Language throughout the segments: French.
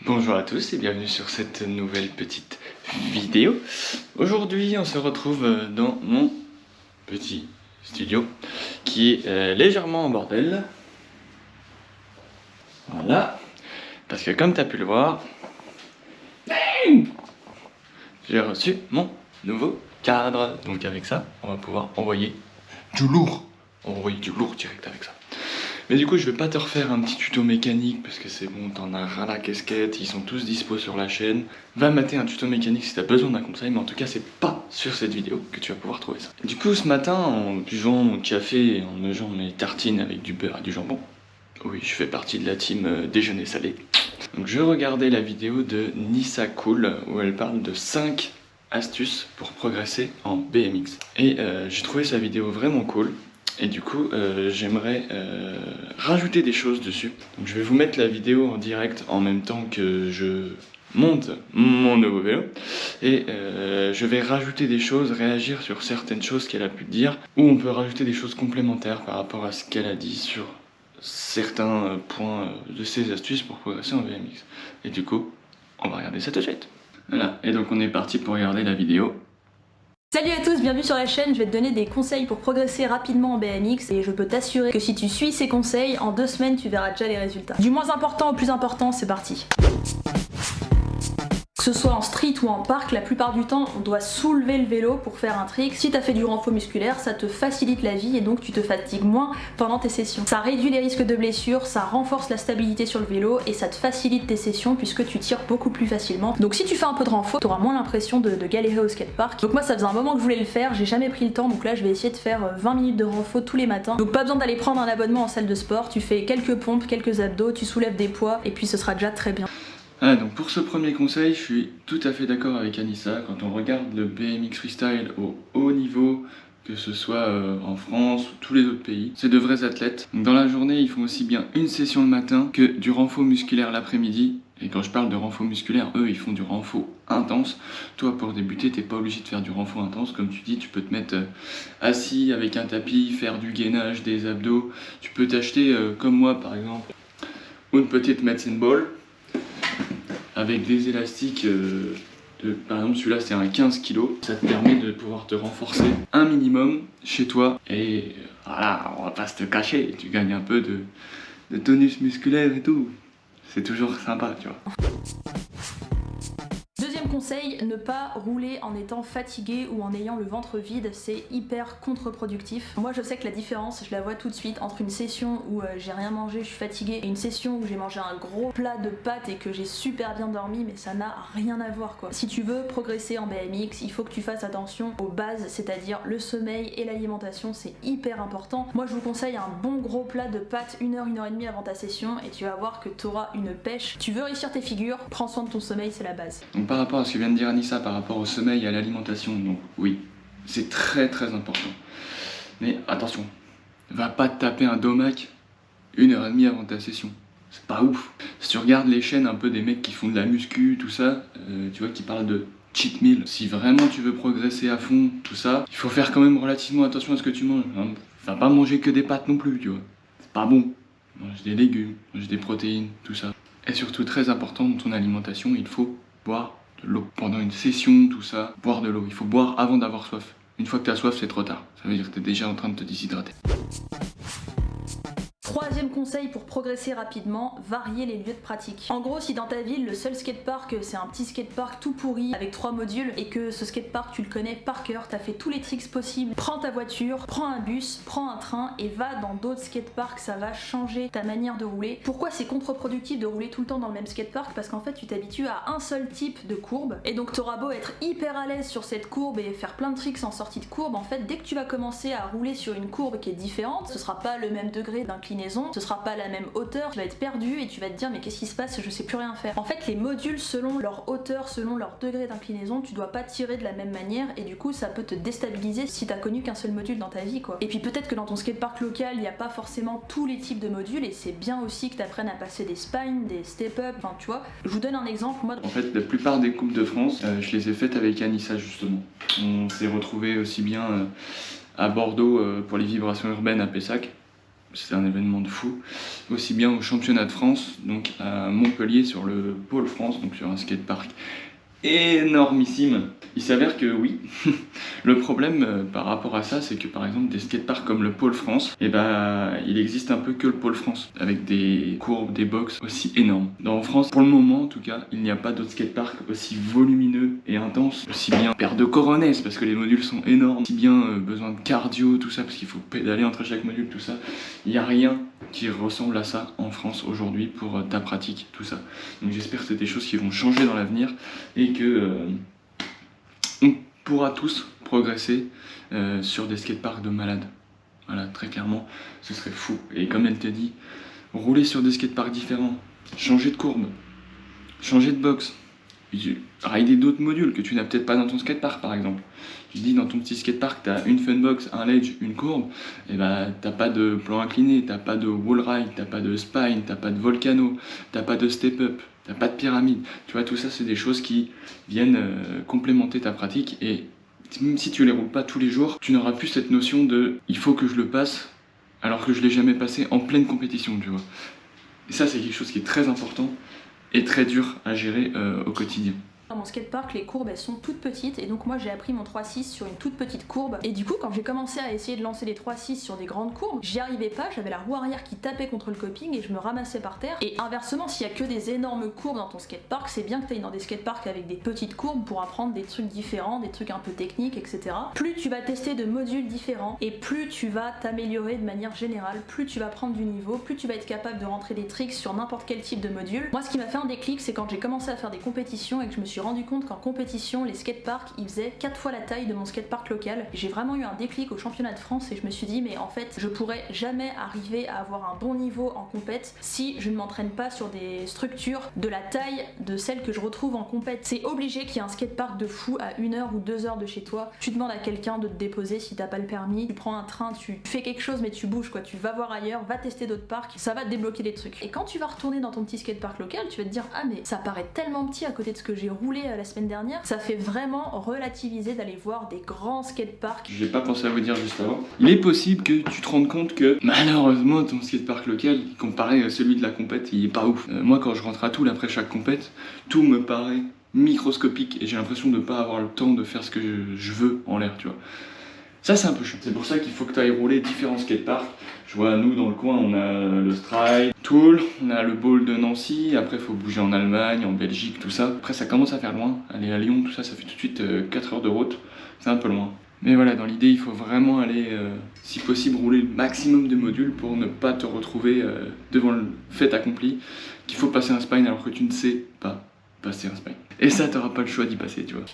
Bonjour à tous et bienvenue sur cette nouvelle petite vidéo. Aujourd'hui on se retrouve dans mon petit studio qui est légèrement en bordel. Voilà, parce que comme tu as pu le voir, j'ai reçu mon nouveau cadre. Donc avec ça on va pouvoir envoyer du lourd. On va envoyer du lourd direct avec ça. Mais du coup je vais pas te refaire un petit tuto mécanique parce que c'est bon, t'en as ras la casquette, ils sont tous dispo sur la chaîne. Va mater un tuto mécanique si t'as besoin d'un conseil, mais en tout cas c'est pas sur cette vidéo que tu vas pouvoir trouver ça. Du coup ce matin, en buvant mon café et en mangeant mes tartines avec du beurre et du jambon, oui je fais partie de la team déjeuner salé. Donc je regardais la vidéo de Nissa Cool où elle parle de 5 astuces pour progresser en BMX. Et j'ai trouvé sa vidéo vraiment cool. Et du coup, j'aimerais rajouter des choses dessus. Donc je vais vous mettre la vidéo en direct en même temps que je monte mon nouveau vélo. Et je vais rajouter des choses, réagir sur certaines choses qu'elle a pu dire. Ou on peut rajouter des choses complémentaires par rapport à ce qu'elle a dit sur certains points de ses astuces pour progresser en BMX. Et du coup, on va regarder ça tout de suite. Voilà, et donc on est parti pour regarder la vidéo. Salut à tous, bienvenue sur la chaîne, je vais te donner des conseils pour progresser rapidement en BMX et je peux t'assurer que si tu suis ces conseils, en 2 semaines tu verras déjà les résultats. Du moins important au plus important, c'est parti. Que ce soit en street ou en parc, la plupart du temps on doit soulever le vélo pour faire un trick. Si t'as fait du renfort musculaire, ça te facilite la vie et donc tu te fatigues moins pendant tes sessions. Ça réduit les risques de blessures, ça renforce la stabilité sur le vélo et ça te facilite tes sessions puisque tu tires beaucoup plus facilement. Donc si tu fais un peu de renfort, t'auras moins l'impression de galérer au skatepark. Donc moi ça faisait un moment que je voulais le faire, j'ai jamais pris le temps, donc là je vais essayer de faire 20 minutes de renfort tous les matins. Donc pas besoin d'aller prendre un abonnement en salle de sport, tu fais quelques pompes, quelques abdos, tu soulèves des poids et puis ce sera déjà très bien. Ah, donc pour ce premier conseil, je suis tout à fait d'accord avec Anissa. Quand on regarde le BMX freestyle au haut niveau, que ce soit en France ou tous les autres pays, c'est de vrais athlètes. Donc dans la journée, ils font aussi bien une session le matin que du renfort musculaire l'après-midi. Et quand je parle de renfort musculaire, eux, ils font du renfort intense. Toi, pour débuter, t'es pas obligé de faire du renfort intense. Comme tu dis, tu peux te mettre assis avec un tapis, faire du gainage, des abdos. Tu peux t'acheter, comme moi par exemple, une petite medicine ball avec des élastiques, par exemple celui-là c'est un 15 kg, ça te permet de pouvoir te renforcer un minimum chez toi et voilà, on va pas se te cacher, tu gagnes un peu de tonus musculaire et tout, c'est toujours sympa tu vois. Deuxième conseil, ne pas rouler en étant fatigué ou en ayant le ventre vide, c'est hyper contre-productif. Moi je sais que la différence, je la vois tout de suite entre une session où j'ai rien mangé, je suis fatiguée, et une session où j'ai mangé un gros plat de pâtes et que j'ai super bien dormi, mais ça n'a rien à voir quoi. Si tu veux progresser en BMX, il faut que tu fasses attention aux bases, c'est-à-dire le sommeil et l'alimentation, c'est hyper important. Moi je vous conseille un bon gros plat de pâtes 1 heure, 1 heure et demie avant ta session et tu vas voir que tu auras une pêche. Tu veux réussir tes figures, prends soin de ton sommeil, c'est la base. Donc par rapport à ce que vient de dire Anissa, par rapport au sommeil et à l'alimentation, donc oui, c'est très très important. Mais attention, va pas te taper un domac 1 heure et demie avant ta session. C'est pas ouf. Si tu regardes les chaînes un peu des mecs qui font de la muscu, tout ça, tu vois, qui parlent de cheat meal. Si vraiment tu veux progresser à fond, tout ça, il faut faire quand même relativement attention à ce que tu manges. Hein. Va pas manger que des pâtes non plus, tu vois. C'est pas bon. Mange des légumes, mange des protéines, tout ça. Et surtout, très important dans ton alimentation, il faut boire de l'eau. Pendant une session, tout ça, boire de l'eau. Il faut boire avant d'avoir soif. Une fois que tu as soif, c'est trop tard. Ça veut dire que tu es déjà en train de te déshydrater. Troisième conseil pour progresser rapidement, varier les lieux de pratique. En gros, si dans ta ville, le seul skatepark, c'est un petit skatepark tout pourri avec 3 modules et que ce skatepark, tu le connais par cœur, t'as fait tous les tricks possibles, prends ta voiture, prends un bus, prends un train et va dans d'autres skateparks, ça va changer ta manière de rouler. Pourquoi c'est contre-productif de rouler tout le temps dans le même skatepark? Parce qu'en fait, tu t'habitues à un seul type de courbe et donc t'auras beau être hyper à l'aise sur cette courbe et faire plein de tricks en sortie de courbe, en fait, dès que tu vas commencer à rouler sur une courbe qui est différente, ce sera pas le même degré d'inclinaison, ce sera pas la même hauteur, tu vas être perdu et tu vas te dire mais qu'est-ce qui se passe, je sais plus rien faire. En fait les modules selon leur hauteur, selon leur degré d'inclinaison, tu dois pas tirer de la même manière et du coup ça peut te déstabiliser si t'as connu qu'un seul module dans ta vie quoi. Et puis peut-être que dans ton skatepark local il n'y a pas forcément tous les types de modules et c'est bien aussi que t'apprennes à passer des spines, des step-up, enfin tu vois. Je vous donne un exemple, moi... En fait la plupart des coupes de France, je les ai faites avec Anissa justement. On s'est retrouvés aussi bien à Bordeaux pour les vibrations urbaines à Pessac. c'est un événement de fou. Aussi bien au championnat de France, donc à Montpellier sur le pôle France, donc sur un skatepark énormissime. Il s'avère que oui, le problème par rapport à ça, c'est que par exemple des skateparks comme le pôle France, et il existe un peu que le pôle France, avec des courbes, des box aussi énormes. En France, pour le moment en tout cas, il n'y a pas d'autres skateparks aussi volumineux et intenses, aussi bien paire de coronets parce que les modules sont énormes, aussi bien besoin de cardio, tout ça, parce qu'il faut pédaler entre chaque module, tout ça. Il n'y a rien qui ressemble à ça en France aujourd'hui pour ta pratique, tout ça. Donc j'espère que c'est des choses qui vont changer dans l'avenir et que on pourra tous progresser sur des skateparks de malades. Voilà, très clairement, ce serait fou. Et comme elle te dit, rouler sur des skateparks différents, changer de courbe, changer de box, rider d'autres modules que tu n'as peut-être pas dans ton skatepark par exemple. Tu dis dans ton petit skatepark, tu as une funbox, un ledge, une courbe, et t'as pas de plan incliné, t'as pas de wall ride, t'as pas de spine, t'as pas de volcano, t'as pas de step up, t'as pas de pyramide. Tu vois, tout ça c'est des choses qui viennent complémenter ta pratique, et même si tu les roules pas tous les jours, tu n'auras plus cette notion de il faut que je le passe alors que je l'ai jamais passé en pleine compétition, tu vois. Et ça c'est quelque chose qui est très important et très dur à gérer au quotidien. Dans mon skatepark, les courbes elles sont toutes petites et donc moi j'ai appris mon 3-6 sur une toute petite courbe et du coup quand j'ai commencé à essayer de lancer les 3-6 sur des grandes courbes, j'y arrivais pas, j'avais la roue arrière qui tapait contre le coping et je me ramassais par terre. Et inversement, s'il y a que des énormes courbes dans ton skatepark, c'est bien que tu ailles dans des skateparks avec des petites courbes pour apprendre des trucs différents, des trucs un peu techniques, etc. Plus tu vas tester de modules différents et plus tu vas t'améliorer de manière générale, plus tu vas prendre du niveau, plus tu vas être capable de rentrer des tricks sur n'importe quel type de module. Moi ce qui m'a fait un déclic, c'est quand j'ai commencé à faire des compétitions et que je me suis rendu compte qu'en compétition, les skateparks, ils faisaient 4 fois la taille de mon skatepark local. J'ai vraiment eu un déclic au championnat de France et je me suis dit, mais en fait, je pourrais jamais arriver à avoir un bon niveau en compète si je ne m'entraîne pas sur des structures de la taille de celles que je retrouve en compète. C'est obligé qu'il y ait un skatepark de fou à 1 heure ou 2 heures de chez toi. Tu demandes à quelqu'un de te déposer si t'as pas le permis, tu prends un train, tu fais quelque chose mais tu bouges quoi, tu vas voir ailleurs, va tester d'autres parcs, ça va te débloquer des trucs. Et quand tu vas retourner dans ton petit skatepark local, tu vas te dire, ah mais ça paraît tellement petit à côté de ce que j'ai roulé la semaine dernière, ça fait vraiment relativiser d'aller voir des grands skateparks. J'ai pas pensé à vous dire juste avant. Il est possible que tu te rendes compte que malheureusement ton skatepark local, comparé à celui de la compète, il est pas ouf. Moi quand je rentre à Toul après chaque compète, tout me paraît microscopique et j'ai l'impression de pas avoir le temps de faire ce que je veux en l'air, tu vois. Ça c'est un peu chiant. C'est pour ça qu'il faut que tu ailles rouler différents skateparks. Je vois, nous dans le coin on a le Stride, Toul, on a le Ball de Nancy, après il faut bouger en Allemagne, en Belgique, tout ça. Après ça commence à faire loin, aller à Lyon, tout ça, ça fait tout de suite 4 heures de route, c'est un peu loin. Mais voilà, dans l'idée il faut vraiment aller, si possible, rouler le maximum de modules pour ne pas te retrouver devant le fait accompli, qu'il faut passer un spine alors que tu ne sais pas passer un spine. Et ça t'auras pas le choix d'y passer, tu vois.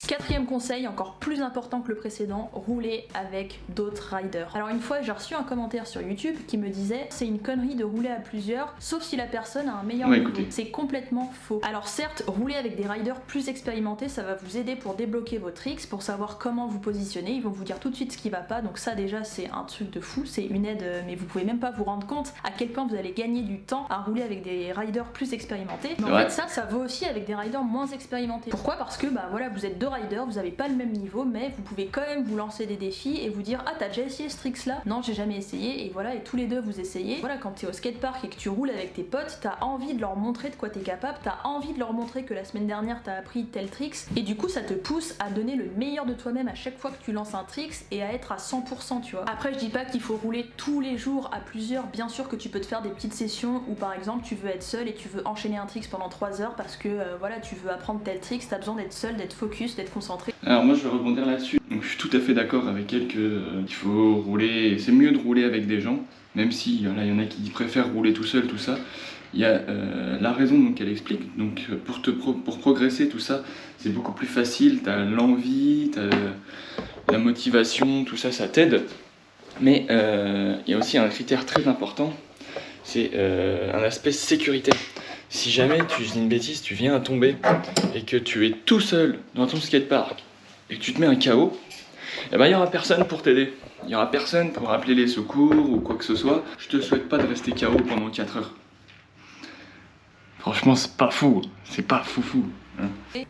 Quatrième conseil, encore plus important que le précédent, rouler avec d'autres riders. Alors une fois j'ai reçu un commentaire sur YouTube qui me disait c'est une connerie de rouler à plusieurs, sauf si la personne a un meilleur niveau. C'est complètement faux. Alors certes, rouler avec des riders plus expérimentés, ça va vous aider pour débloquer vos tricks, pour savoir comment vous positionner, ils vont vous dire tout de suite ce qui va pas, donc ça déjà c'est un truc de fou, c'est une aide, mais vous pouvez même pas vous rendre compte à quel point vous allez gagner du temps à rouler avec des riders plus expérimentés. Mais en fait ça vaut aussi avec des riders moins expérimentés. Pourquoi? Parce que bah voilà, vous êtes deux riders, vous avez pas le même niveau, mais vous pouvez quand même vous lancer des défis et vous dire ah t'as déjà essayé ce tricks là? Non j'ai jamais essayé, et voilà, et tous les deux vous essayez. Voilà, quand t'es au skatepark et que tu roules avec tes potes, t'as envie de leur montrer de quoi t'es capable, t'as envie de leur montrer que la semaine dernière t'as appris tel tricks, et du coup ça te pousse à donner le meilleur de toi-même à chaque fois que tu lances un tricks et à être à 100%, tu vois. Après je dis pas qu'il faut rouler tous les jours à plusieurs, bien sûr que tu peux te faire des petites sessions où par exemple tu veux être seul et tu veux enchaîner un tricks pendant 3 heures parce que voilà, tu veux apprendre tel tricks, t'as besoin d'être seul, d'être focus, d'être concentré. Alors moi je vais rebondir là-dessus. Donc je suis tout à fait d'accord avec elle qu'il faut rouler, c'est mieux de rouler avec des gens, même si il y en a qui préfèrent rouler tout seul, tout ça. Il y a la raison donc qu'elle explique, donc pour progresser tout ça, c'est beaucoup plus facile, t'as l'envie, t'as la motivation, tout ça, ça t'aide. Mais il y a aussi un critère très important, c'est un aspect sécuritaire. Si jamais tu dis une bêtise, tu viens à tomber et que tu es tout seul dans ton skatepark et que tu te mets un KO, eh ben, il n'y aura personne pour t'aider. Il n'y aura personne pour appeler les secours ou quoi que ce soit. Je te souhaite pas de rester KO pendant 4 heures. Franchement, c'est pas fou. C'est pas foufou.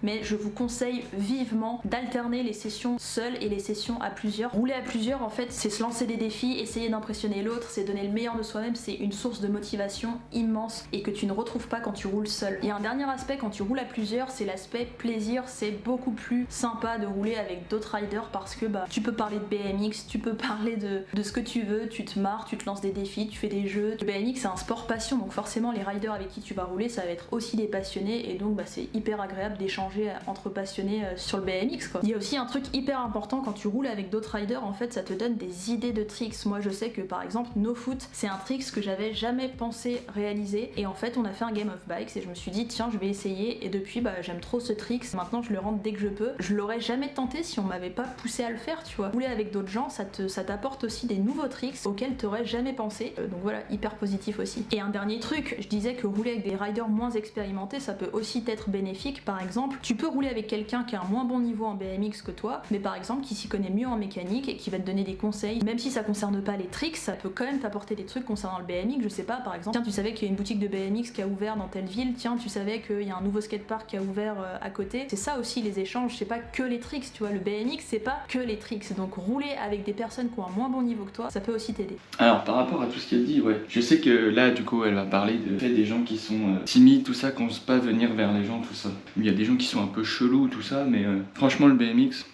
Mais je vous conseille vivement d'alterner les sessions seules et les sessions à plusieurs. Rouler à plusieurs, en fait, c'est se lancer des défis, essayer d'impressionner l'autre, c'est donner le meilleur de soi-même, c'est une source de motivation immense et que tu ne retrouves pas quand tu roules seul. Il y a un dernier aspect quand tu roules à plusieurs, c'est l'aspect plaisir. C'est beaucoup plus sympa de rouler avec d'autres riders parce que tu peux parler de BMX, tu peux parler de ce que tu veux, tu te marres, tu te lances des défis, tu fais des jeux. Le BMX c'est un sport passion, donc forcément les riders avec qui tu vas rouler, ça va être aussi des passionnés et donc c'est hyper agréable d'échanger entre passionnés sur le BMX quoi. Il y a aussi un truc hyper important quand tu roules avec d'autres riders, en fait ça te donne des idées de tricks. Moi je sais que par exemple No Foot, c'est un tricks que j'avais jamais pensé réaliser et en fait on a fait un game of bikes et je me suis dit tiens je vais essayer et depuis j'aime trop ce tricks, maintenant je le rentre dès que je peux. Je l'aurais jamais tenté si on m'avait pas poussé à le faire, tu vois. Rouler avec d'autres gens, ça t'apporte aussi des nouveaux tricks auxquels t'aurais jamais pensé. Donc voilà, hyper positif aussi. Et un dernier truc, je disais que rouler avec des riders moins expérimentés, ça peut aussi être bénéfique. Par exemple, tu peux rouler avec quelqu'un qui a un moins bon niveau en BMX que toi, mais par exemple qui s'y connaît mieux en mécanique et qui va te donner des conseils. Même si ça concerne pas les tricks, ça peut quand même t'apporter des trucs concernant le BMX. Je sais pas, par exemple, tiens, tu savais qu'il y a une boutique de BMX qui a ouvert dans telle ville, tiens, tu savais qu'il y a un nouveau skatepark qui a ouvert à côté. C'est ça aussi les échanges, c'est pas que les tricks, tu vois. Le BMX c'est pas que les tricks, donc rouler avec des personnes qui ont un moins bon niveau que toi, ça peut aussi t'aider. Alors par rapport à tout ce qu'elle dit, ouais, je sais que là du coup elle va parler de fait des gens qui sont timides, tout ça, qui n'osent pas venir vers les gens, tout ça. Il y a des gens qui sont un peu chelous, tout ça, mais franchement le BMX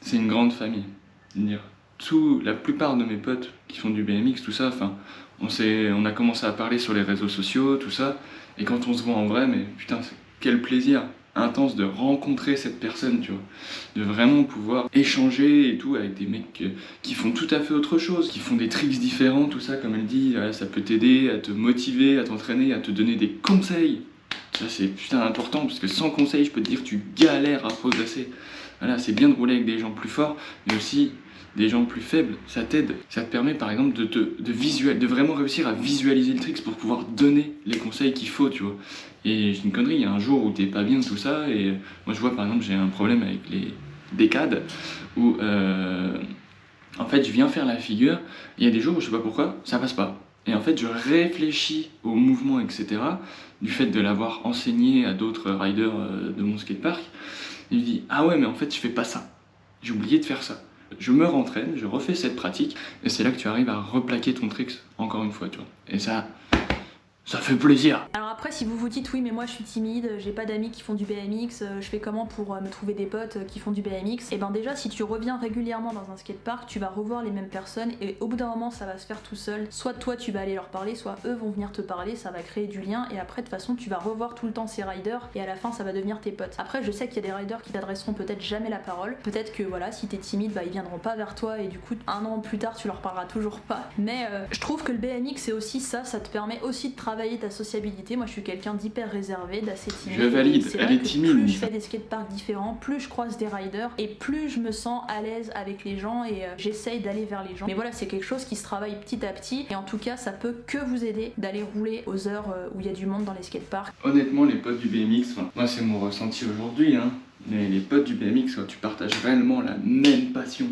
c'est une grande famille. C'est-à-dire, la plupart de mes potes qui font du BMX, tout ça, enfin, on a commencé à parler sur les réseaux sociaux, tout ça, et quand on se voit en vrai, mais putain, quel plaisir intense de rencontrer cette personne, tu vois, de vraiment pouvoir échanger et tout avec des mecs qui font tout à fait autre chose, qui font des tricks différents, tout ça, comme elle dit, ça peut t'aider à te motiver, à t'entraîner, à te donner des conseils. Ça c'est putain important, parce que sans conseils, je peux te dire, tu galères à progresser. Voilà, c'est bien de rouler avec des gens plus forts, mais aussi des gens plus faibles, ça t'aide. Ça te permet par exemple de vraiment réussir à visualiser le trick pour pouvoir donner les conseils qu'il faut, tu vois. Et j'ai une connerie, il y a un jour où t'es pas bien, tout ça, et moi je vois par exemple j'ai un problème avec les décades, où en fait je viens faire la figure, il y a des jours où je sais pas pourquoi, ça passe pas. Et en fait je réfléchis au mouvement, etc., du fait de l'avoir enseigné à d'autres riders de mon skatepark, et je dis ah ouais mais en fait je fais pas ça, j'ai oublié de faire ça. Je me rentraîne, je refais cette pratique, et c'est là que tu arrives à replaquer ton tricks encore une fois, tu vois. Et ça fait plaisir. Alors après, si vous vous dites oui mais moi je suis timide, j'ai pas d'amis qui font du BMX, je fais comment pour me trouver des potes qui font du BMX? Et ben déjà si tu reviens régulièrement dans un skatepark, tu vas revoir les mêmes personnes et au bout d'un moment ça va se faire tout seul. Soit toi tu vas aller leur parler, soit eux vont venir te parler, ça va créer du lien et après de toute façon tu vas revoir tout le temps ces riders et à la fin ça va devenir tes potes. Après je sais qu'il y a des riders qui t'adresseront peut-être jamais la parole, peut-être que voilà si t'es timide ils viendront pas vers toi et du coup un an plus tard tu leur parleras toujours pas. Mais je trouve que le BMX c'est aussi ça te permet aussi de travailler ta sociabilité. Moi je suis quelqu'un d'hyper réservé, d'assez timide. Je valide, elle est timide. Plus je fais des skateparks différents, plus je croise des riders et plus je me sens à l'aise avec les gens et j'essaye d'aller vers les gens. Mais voilà, c'est quelque chose qui se travaille petit à petit et en tout cas ça peut que vous aider d'aller rouler aux heures où il y a du monde dans les skateparks. Honnêtement les potes du BMX, moi c'est mon ressenti aujourd'hui, hein, mais les potes du BMX, tu partages réellement la même passion,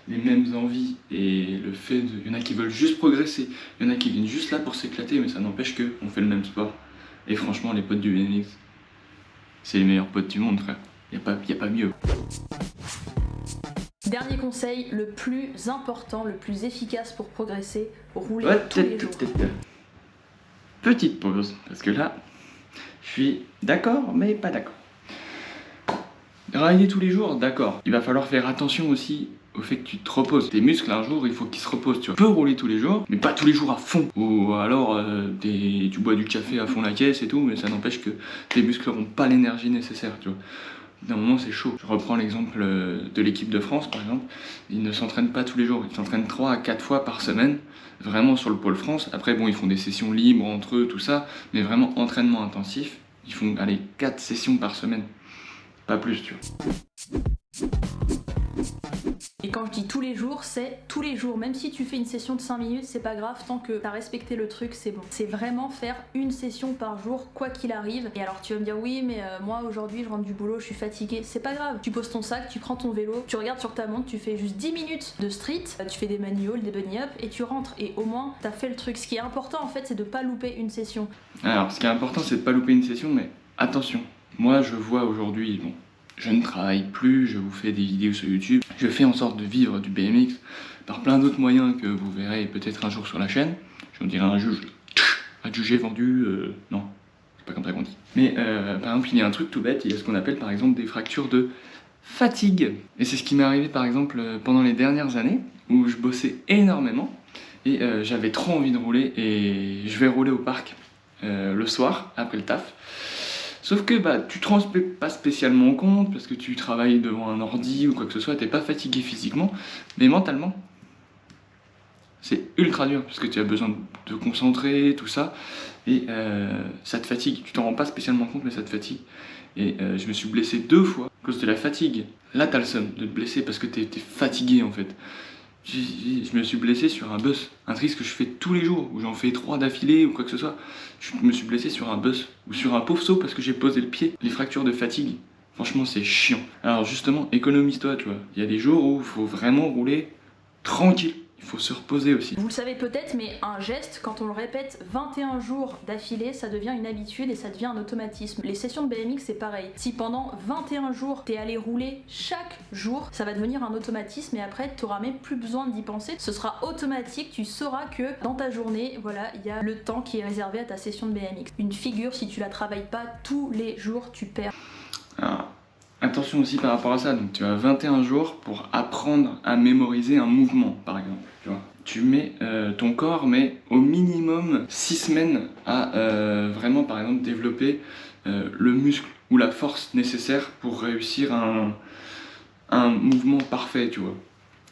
les mêmes envies et le fait de... Il y en a qui veulent juste progresser, il y en a qui viennent juste là pour s'éclater, mais ça n'empêche qu'on fait le même sport. Et franchement les potes du BMX, c'est les meilleurs potes du monde frère, y a pas mieux. Dernier conseil, le plus important, le plus efficace pour progresser, rouler tous les jours. Petite pause, parce que là, je suis d'accord mais pas d'accord. Rider tous les jours, d'accord. Il va falloir faire attention aussi au fait que tu te reposes. Tes muscles, un jour, il faut qu'ils se reposent. Tu peux rouler tous les jours, mais pas tous les jours à fond. Ou alors, tu bois du café à fond la caisse et tout, mais ça n'empêche que tes muscles n'auront pas l'énergie nécessaire, tu vois. D'un moment, c'est chaud. Je reprends l'exemple de l'équipe de France, par exemple. Ils ne s'entraînent pas tous les jours. Ils s'entraînent 3 à 4 fois par semaine, vraiment sur le pôle France. Après, bon, ils font des sessions libres entre eux, tout ça, mais vraiment entraînement intensif. Ils font, 4 sessions par semaine. Pas plus, tu vois. Et quand je dis tous les jours, c'est tous les jours. Même si tu fais une session de 5 minutes, c'est pas grave, tant que t'as respecté le truc, c'est bon. C'est vraiment faire une session par jour, quoi qu'il arrive. Et alors tu vas me dire, oui, mais moi aujourd'hui je rentre du boulot, je suis fatiguée. C'est pas grave. Tu poses ton sac, tu prends ton vélo, tu regardes sur ta montre, tu fais juste 10 minutes de street, tu fais des manuals, des bunny up, et tu rentres. Et au moins, t'as fait le truc. Ce qui est important en fait, c'est de pas louper une session. Alors, ce qui est important, c'est de pas louper une session, mais attention. Moi je vois aujourd'hui, bon, je ne travaille plus, je vous fais des vidéos sur YouTube, je fais en sorte de vivre du BMX par plein d'autres moyens que vous verrez peut-être un jour sur la chaîne. Je vous dirai un juge, adjugé, vendu, non, c'est pas comme ça qu'on dit. Mais par exemple, il y a un truc tout bête, il y a ce qu'on appelle par exemple des fractures de fatigue. Et c'est ce qui m'est arrivé par exemple pendant les dernières années, où je bossais énormément, et j'avais trop envie de rouler, et je vais rouler au parc le soir, après le taf. Sauf que bah, tu te rends pas spécialement compte, parce que tu travailles devant un ordi ou quoi que ce soit, t'es pas fatigué physiquement, mais mentalement, c'est ultra dur, parce que tu as besoin de te concentrer, tout ça, et ça te fatigue. Tu t'en rends pas spécialement compte, mais ça te fatigue. Et je me suis blessé 2 fois à cause de la fatigue. Là, t'as le seum de te blesser parce que t'es fatigué en fait. Je me suis blessé sur un bus, un trick que je fais tous les jours, où j'en fais 3 d'affilée ou quoi que ce soit. Je me suis blessé sur un bus ou sur un pauvre saut parce que j'ai posé le pied. Les fractures de fatigue, franchement c'est chiant. Alors justement, économise-toi, tu vois. Il y a des jours où il faut vraiment rouler tranquille. Il faut se reposer aussi. Vous le savez peut-être, mais un geste, quand on le répète 21 jours d'affilée, ça devient une habitude et ça devient un automatisme. Les sessions de BMX, c'est pareil. Si pendant 21 jours, t'es allé rouler chaque jour, ça va devenir un automatisme et après, t'auras même plus besoin d'y penser. Ce sera automatique, tu sauras que dans ta journée, voilà, il y a le temps qui est réservé à ta session de BMX. Une figure, si tu la travailles pas tous les jours, tu perds. Alors, attention aussi par rapport à ça, donc tu as 21 jours pour apprendre à mémoriser un mouvement par exemple, tu vois. Tu mets ton corps, mais au minimum 6 semaines à vraiment par exemple développer le muscle ou la force nécessaire pour réussir un mouvement parfait, tu vois.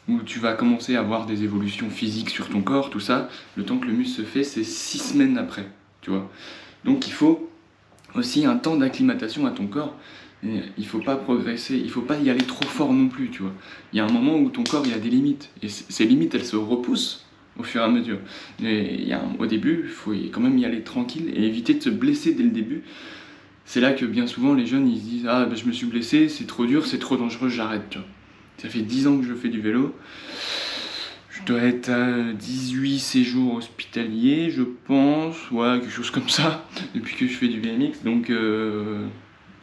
Où tu vas commencer à avoir des évolutions physiques sur ton corps, tout ça, le temps que le muscle se fait, c'est 6 semaines après, tu vois. Donc il faut aussi un temps d'acclimatation à ton corps. Et il faut pas progresser, il faut pas y aller trop fort non plus, tu vois. Il y a un moment où ton corps il a des limites, et ces limites elles se repoussent au fur et à mesure. Et au début, il faut quand même y aller tranquille et éviter de se blesser dès le début. C'est là que bien souvent les jeunes ils se disent ah bah, je me suis blessé, c'est trop dur, c'est trop dangereux, j'arrête, tu vois. Ça fait 10 ans que je fais du vélo. Je dois être à 18 séjours hospitaliers, je pense, ouais, quelque chose comme ça, depuis que je fais du BMX, donc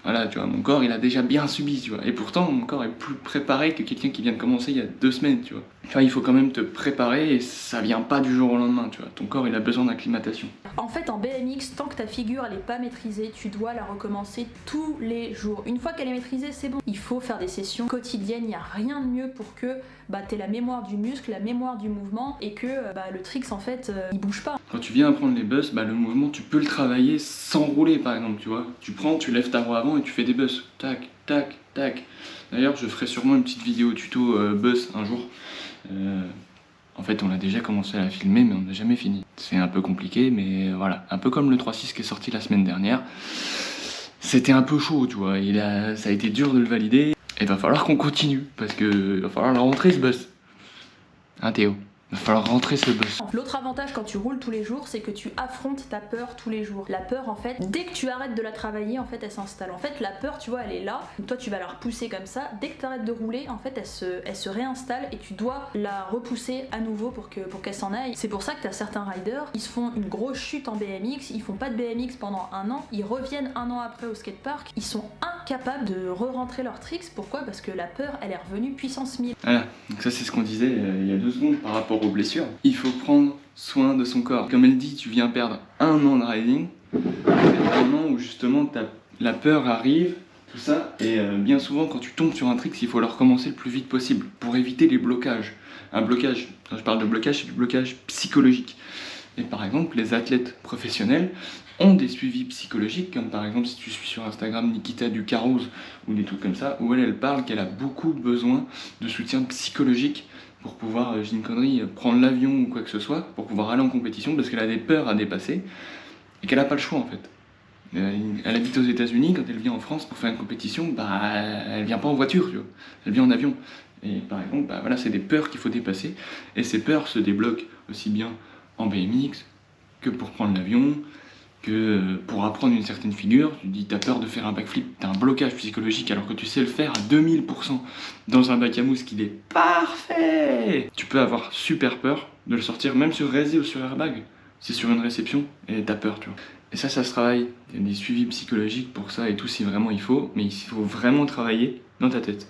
voilà, tu vois, mon corps il a déjà bien subi, tu vois, et pourtant mon corps est plus préparé que quelqu'un qui vient de commencer il y a 2 semaines, tu vois. Tu vois, il faut quand même te préparer et ça vient pas du jour au lendemain, tu vois, ton corps il a besoin d'acclimatation. En fait, en BMX, tant que ta figure elle est pas maîtrisée, tu dois la recommencer tous les jours. Une fois qu'elle est maîtrisée, c'est bon. Il faut faire des sessions quotidiennes, il n'y a rien de mieux pour que t'aies la mémoire du muscle, la mémoire du mouvement et que le tricks en fait il bouge pas. Quand tu viens apprendre les bus, le mouvement tu peux le travailler sans rouler par exemple, tu vois. Tu prends, tu lèves ta roue avant et tu fais des bus. Tac, tac, tac. D'ailleurs, je ferai sûrement une petite vidéo tuto bus un jour. En fait, on a déjà commencé à la filmer, mais on n'a jamais fini. C'est un peu compliqué, mais voilà. Un peu comme le 3.6 qui est sorti la semaine dernière. C'était un peu chaud, tu vois. Ça a été dur de le valider. Et va falloir qu'on continue, parce que va falloir la rentrer ce bus. Hein, Théo? Il va falloir rentrer ce bus. L'autre avantage quand tu roules tous les jours, c'est que tu affrontes ta peur tous les jours. La peur, en fait, dès que tu arrêtes de la travailler, en fait, elle s'installe. En fait, la peur, tu vois, elle est là. Donc toi, tu vas la repousser comme ça. Dès que tu arrêtes de rouler, en fait, elle se réinstalle et tu dois la repousser à nouveau pour qu'elle s'en aille. C'est pour ça que tu as certains riders, ils se font une grosse chute en BMX, ils font pas de BMX pendant 1 an, ils reviennent 1 an après au skatepark, ils sont incapables de re-rentrer leurs tricks. Pourquoi? Parce que la peur, elle est revenue puissance 1000. Voilà, donc ça c'est ce qu'on disait il y a 2 secondes par rapport aux blessures. Il faut prendre soin de son corps. Comme elle dit, tu viens perdre 1 an de riding, c'est un an où justement la peur arrive, tout ça, et bien souvent quand tu tombes sur un trick, il faut le recommencer le plus vite possible pour éviter les blocages. Un blocage, quand je parle de blocage, c'est du blocage psychologique. Et par exemple, les athlètes professionnels ont des suivis psychologiques, comme par exemple si tu suis sur Instagram Nikita Ducaroz ou des trucs comme ça, où elle parle qu'elle a beaucoup besoin de soutien psychologique pour pouvoir, je dis une connerie, prendre l'avion ou quoi que ce soit, pour pouvoir aller en compétition, parce qu'elle a des peurs à dépasser et qu'elle n'a pas le choix en fait. Elle habite aux États-Unis, quand elle vient en France pour faire une compétition, elle vient pas en voiture, tu vois, elle vient en avion. Et par exemple, voilà, c'est des peurs qu'il faut dépasser, et ces peurs se débloquent aussi bien en BMX que pour prendre l'avion, que pour apprendre une certaine figure. Tu dis t'as peur de faire un backflip, t'as un blocage psychologique alors que tu sais le faire à 2000% dans un bac à mousse qui est parfait. Tu peux avoir super peur de le sortir même sur Résé ou sur airbag. C'est sur une réception et t'as peur, tu vois. Et ça se travaille. Il y a des suivis psychologiques pour ça et tout si vraiment il faut, mais il faut vraiment travailler dans ta tête.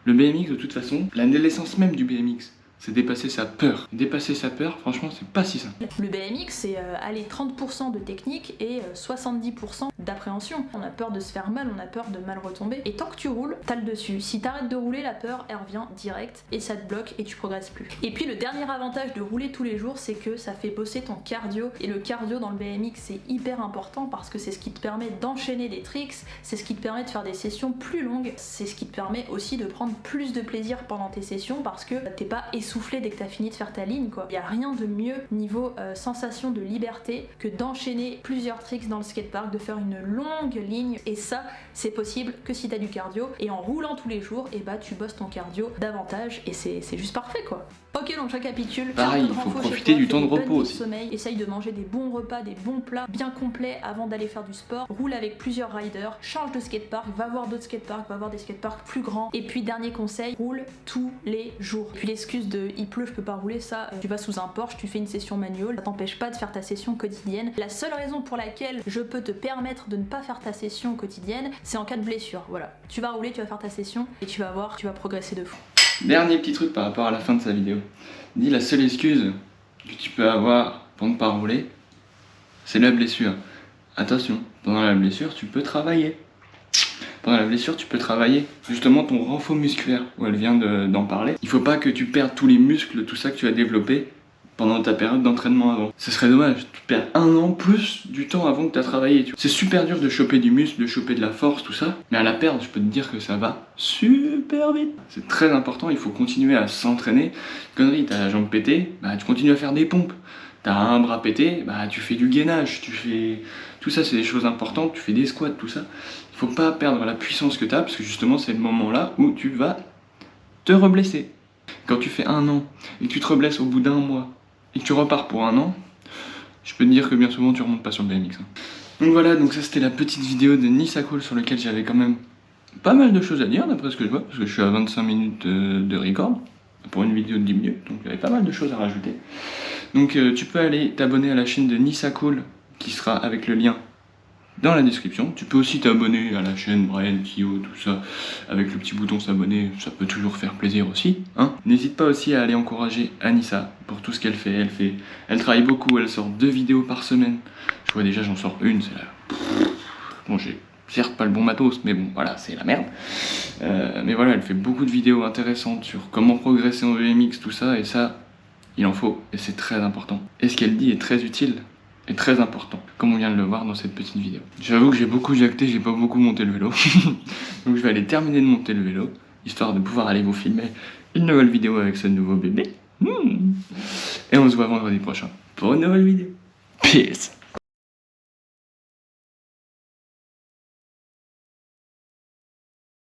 Le BMX, de toute façon, l'essence même du BMX, c'est dépasser sa peur. Dépasser sa peur, franchement, c'est pas si simple. Le BMX, c'est 30% de technique et 70% d'appréhension. On a peur de se faire mal, on a peur de mal retomber. Et tant que tu roules, t'as le dessus. Si t'arrêtes de rouler, la peur, elle revient direct et ça te bloque et tu progresses plus. Et puis le dernier avantage de rouler tous les jours, c'est que ça fait bosser ton cardio. Et le cardio dans le BMX, c'est hyper important parce que c'est ce qui te permet d'enchaîner des tricks, c'est ce qui te permet de faire des sessions plus longues, c'est ce qui te permet aussi de prendre plus de plaisir pendant tes sessions parce que t'es pas essoufflé dès que t'as fini de faire ta ligne, quoi. Il y a rien de mieux niveau sensation de liberté que d'enchaîner plusieurs tricks dans le skatepark, de faire une longue ligne, et ça c'est possible que si t'as du cardio, et en roulant tous les jours, et bah tu bosses ton cardio davantage et c'est juste parfait, quoi. Ok, donc je récapitule. Pareil, il faut profiter du temps de repos aussi. Sommeil, essaye de manger des bons repas, des bons plats bien complets avant d'aller faire du sport. Roule avec plusieurs riders, change de skatepark, va voir d'autres skateparks, va voir des skateparks plus grands. Et puis dernier conseil, roule tous les jours. Et puis l'excuse de il pleut, je peux pas rouler, ça, tu vas sous un Porsche, tu fais une session manuelle, ça t'empêche pas de faire ta session quotidienne. La seule raison pour laquelle je peux te permettre de ne pas faire ta session quotidienne, c'est en cas de blessure. Voilà, tu vas rouler, tu vas faire ta session et tu vas voir, tu vas progresser de fou. Dernier petit truc par rapport à la fin de sa vidéo. Il dit la seule excuse que tu peux avoir pour ne pas rouler, c'est la blessure. Attention, pendant la blessure, tu peux travailler. Pendant la blessure, tu peux travailler justement ton renfort musculaire, où elle vient d'en parler. Il faut pas que tu perdes tous les muscles, tout ça que tu as développé pendant ta période d'entraînement avant. Ce serait dommage, tu perds 1 an plus du temps avant que tu as travaillé. C'est super dur de choper du muscle, de choper de la force, tout ça. Mais à la perdre, je peux te dire que ça va super vite. C'est très important, il faut continuer à s'entraîner. Connerie, t'as la jambe pétée, bah tu continues à faire des pompes. T'as un bras pété, bah tu fais du gainage, tu fais... Tout ça c'est des choses importantes, tu fais des squats, tout ça. Il faut pas perdre la puissance que t'as, parce que justement c'est le moment là où tu vas te reblesser. Quand tu fais 1 an et que tu te reblesses au bout d'1 mois, et que tu repars pour 1 an, je peux te dire que bien souvent tu remontes pas sur le BMX. Donc voilà, donc ça c'était la petite vidéo de Nissa Cool sur laquelle j'avais quand même pas mal de choses à dire d'après ce que je vois, parce que je suis à 25 minutes de record pour une vidéo de 10 minutes, donc il y avait pas mal de choses à rajouter. Donc tu peux aller t'abonner à la chaîne de Nissa Cool qui sera avec le lien dans la description. Tu peux aussi t'abonner à la chaîne Brian Kio, tout ça, avec le petit bouton s'abonner, ça peut toujours faire plaisir aussi, hein. N'hésite pas aussi à aller encourager Anissa pour tout ce qu'elle fait. Elle travaille beaucoup, elle sort 2 vidéos par semaine. Je vois déjà j'en sors une, c'est là. Bon, j'ai certes pas le bon matos, mais bon, voilà, c'est la merde. Mais voilà, elle fait beaucoup de vidéos intéressantes sur comment progresser en BMX, tout ça, et ça, il en faut, et c'est très important. Et ce qu'elle dit est très utile. Est très important, comme on vient de le voir dans cette petite vidéo. J'avoue que j'ai beaucoup jacté, j'ai pas beaucoup monté le vélo. Donc je vais aller terminer de monter le vélo, histoire de pouvoir aller vous filmer une nouvelle vidéo avec ce nouveau bébé. Et on se voit vendredi prochain pour une nouvelle vidéo. Peace.